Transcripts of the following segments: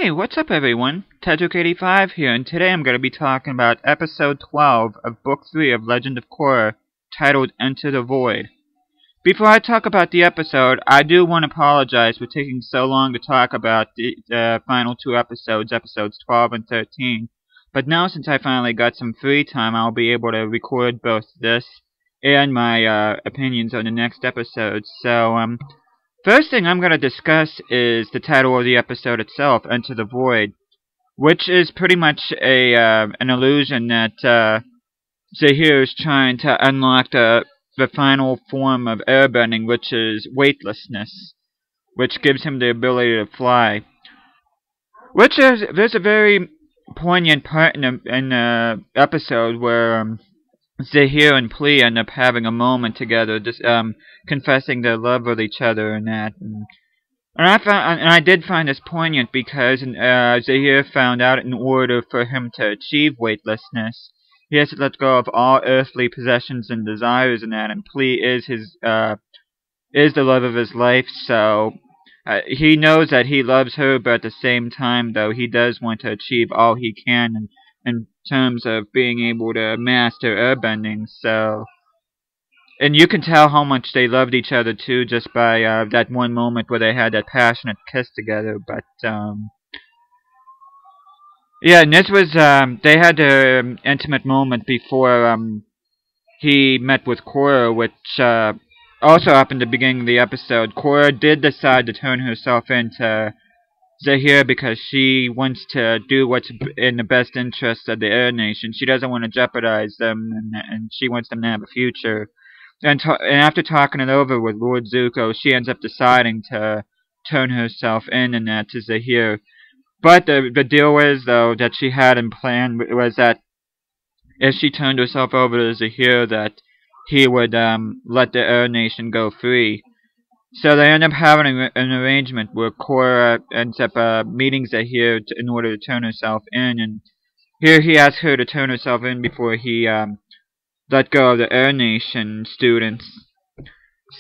Hey, what's up everyone? Tedrick85 here, and today I'm going to be talking about Episode 12 of Book 3 of Legend of Korra, titled Enter the Void. Before I talk about the episode, I do want to apologize for taking so long to talk about the final two episodes, episodes 12 and 13. But now since I finally got some free time, I'll be able to record both this and my opinions on the next episode. So, first thing I'm going to discuss is the title of the episode itself, Enter the Void, which is pretty much an illusion that Zahir is trying to unlock the final form of airbending, which is weightlessness, which gives him the ability to fly. There's a very poignant part in the episode where Zahir and Plea end up having a moment together, just confessing their love with each other and that. And I did find this poignant because Zahir found out in order for him to achieve weightlessness, he has to let go of all earthly possessions and desires and that. And Plea is the love of his life, so he knows that he loves her, but at the same time, though, he does want to achieve all he can in terms of being able to master airbending. So, and you can tell how much they loved each other too, just by that one moment where they had that passionate kiss together. But yeah, and this was they had their intimate moment before he met with Korra, which also happened at the beginning of the episode. Korra did decide to turn herself into Zahir because she wants to do what's in the best interest of the Air Nation. She doesn't want to jeopardize them, and she wants them to have a future. And after talking it over with Lord Zuko, she ends up deciding to turn herself in and that to Zahir. But the deal is, though, that she had in plan was that if she turned herself over to Zahir, that he would let the Air Nation go free. So they end up having an arrangement where Korra ends up meeting Zahir in order to turn herself in, and here he asks her to turn herself in before he let go of the Air Nation students.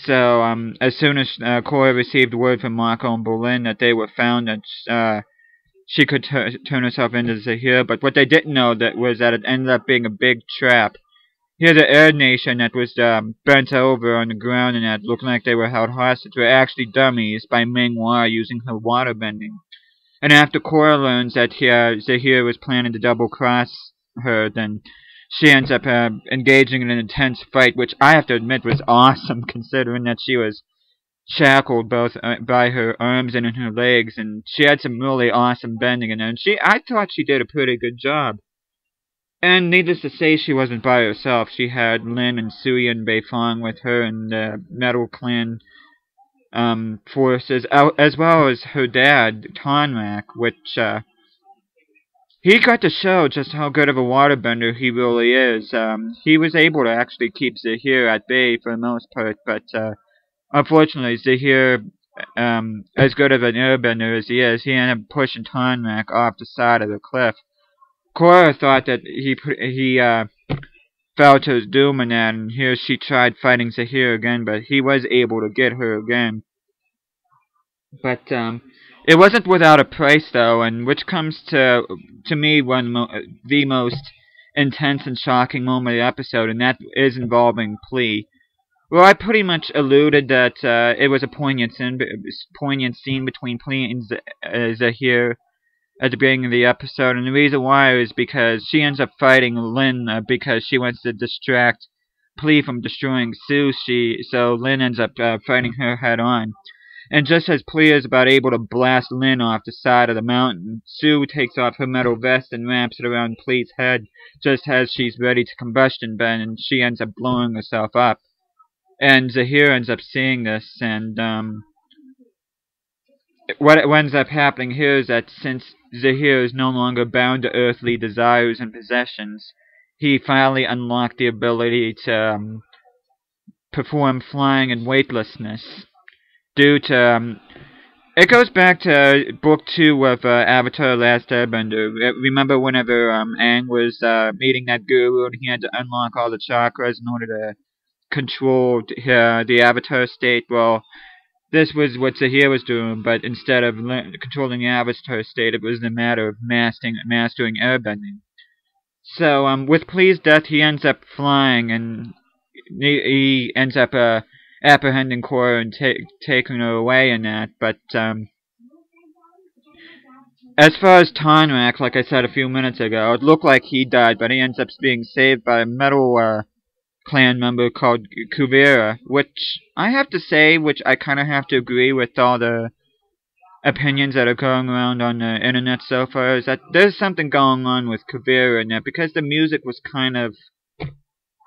So as soon as Korra received word from Marco and Berlin that they were found, that she could turn herself into Zahir, but what they didn't know was that it ended up being a big trap. Here, the Air Nation that was bent over on the ground and that looked like they were held hostage were actually dummies by Ming-Hua using her water bending. And after Korra learns that Zahir was planning to double-cross her, then she ends up engaging in an intense fight, which I have to admit was awesome, considering that she was shackled both by her arms and in her legs, and she had some really awesome bending in her, and I thought she did a pretty good job. And needless to say, she wasn't by herself. She had Lin and Sui and Beifong with her and the Metal Clan forces, as well as her dad, Tonrak, which he got to show just how good of a waterbender he really is. He was able to actually keep Zahir at bay for the most part, but unfortunately, Zahir, as good of an airbender as he is, he ended up pushing Tonrak off the side of the cliff. Korra thought that he fell to his doom in that, and here she tried fighting Zahir again, but he was able to get her again. But it wasn't without a price, though, and which comes to me the most intense and shocking moment of the episode, and that is involving Plea. Well, I pretty much alluded that it was a poignant scene between Plea and Zahir at the beginning of the episode, and the reason why is because she ends up fighting Lin because she wants to distract Plea from destroying Sue. So Lin ends up fighting her head on. And just as Plea is about able to blast Lin off the side of the mountain, Sue takes off her metal vest and wraps it around Plea's head just as she's ready to combustion bend, and she ends up blowing herself up. And Zahir ends up seeing this, and what ends up happening here is that since Zahir is no longer bound to earthly desires and possessions, he finally unlocked the ability to perform flying and weightlessness. Due to it goes back to Book 2 of Avatar: Last Airbender. Remember whenever Aang was meeting that guru and he had to unlock all the chakras in order to control the Avatar state? Well, this was what Zahir was doing, but instead of controlling the Avatar state, it was a matter of mastering airbending. So, with Plea's death, he ends up flying, and he ends up apprehending Korra and taking her away in that. But as far as Tonrak, like I said a few minutes ago, it looked like he died, but he ends up being saved by a metal clan member called Kuvira, which I have to say, which I kind of have to agree with all the opinions that are going around on the internet so far, is that there's something going on with Kuvira in that, because the music was kind of,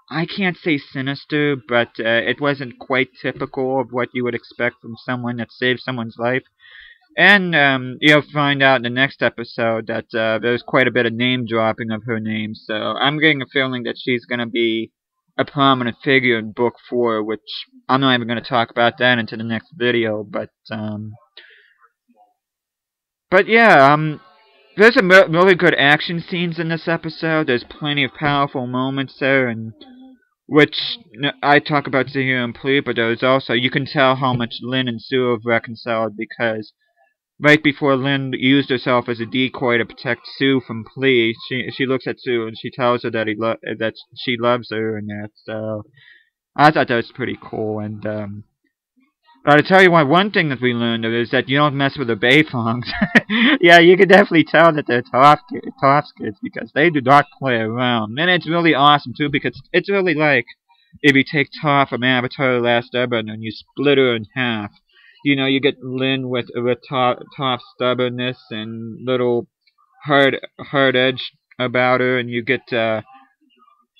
I can't say sinister, but it wasn't quite typical of what you would expect from someone that saved someone's life. And you'll find out in the next episode that there's quite a bit of name dropping of her name, so I'm getting a feeling that she's going to be a prominent figure in Book 4, which I'm not even going to talk about that into the next video, but yeah, there's some really good action scenes in this episode. There's plenty of powerful moments there, and which I talk about Zahir and Plea, but there's also, you can tell how much Lin and Sue have reconciled, because right before Lin used herself as a decoy to protect Sue from Plea, she looks at Sue and she tells her that that she loves her, and that. So I thought that was pretty cool. And but to tell you what, one thing that we learned is that you don't mess with the Bayfongs. Yeah, you can definitely tell that they're Tops kids, because they do not play around. And it's really awesome too, because it's really like if you take Toph from Avatar: The Last Airbender and you split her in half. You know, you get Lin with Toph's stubbornness and little hard edge about her, and you get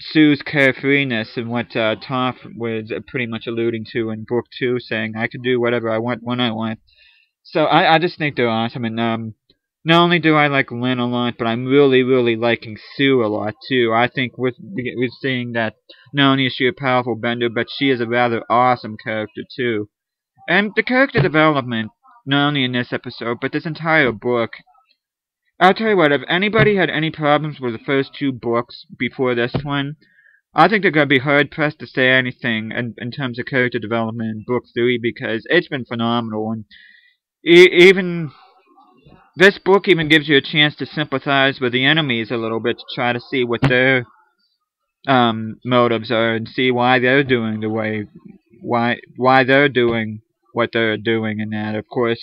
Sue's carefreeness, and what Toph was pretty much alluding to in Book 2, saying, I can do whatever I want when I want. So I just think they're awesome, and not only do I like Lin a lot, but I'm really, really liking Sue a lot, too. I think we're seeing that not only is she a powerful bender, but she is a rather awesome character, too. And the character development, not only in this episode, but this entire book. I'll tell you what, if anybody had any problems with the first 2 books before this one, I think they're going to be hard-pressed to say anything in terms of character development in Book 3, because it's been phenomenal. And even this book even gives you a chance to sympathize with the enemies a little bit, to try to see what their motives are, and see why they're doing why they're doing what they're doing, and that. Of course,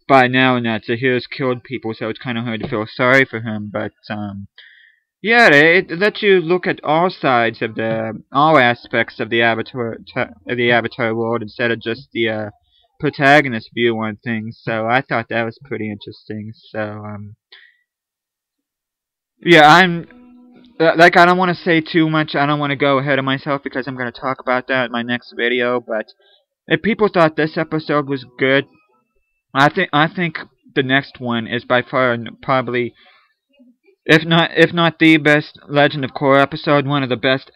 by now and that, Zahir's killed people, so it's kind of hard to feel sorry for him, but yeah, it lets you look at all sides of all aspects of the Avatar world, instead of just the protagonist view on things. So I thought that was pretty interesting. So yeah, like, I don't want to say too much. I don't want to go ahead of myself, because I'm going to talk about that in my next video. But if people thought this episode was good, I think the next one is by far probably, if not the best Legend of Korra episode, one of the best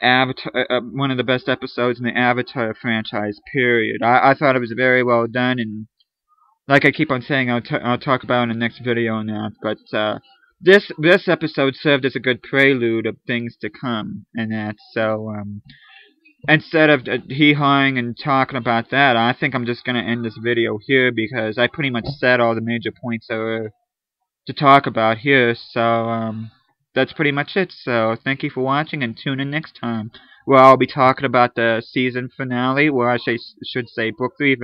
episodes in the Avatar franchise. Period. I thought it was very well done, and like I keep on saying, I'll talk about in the next video on that. But this episode served as a good prelude of things to come, and that. So instead of hee-hawing and talking about that, I think I'm just going to end this video here, because I pretty much said all the major points that were to talk about here. So that's pretty much it. So thank you for watching, and tune in next time, where I'll be talking about the season finale, or I should say Book 3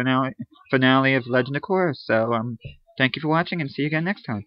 finale of Legend of Korra. So thank you for watching, and see you again next time.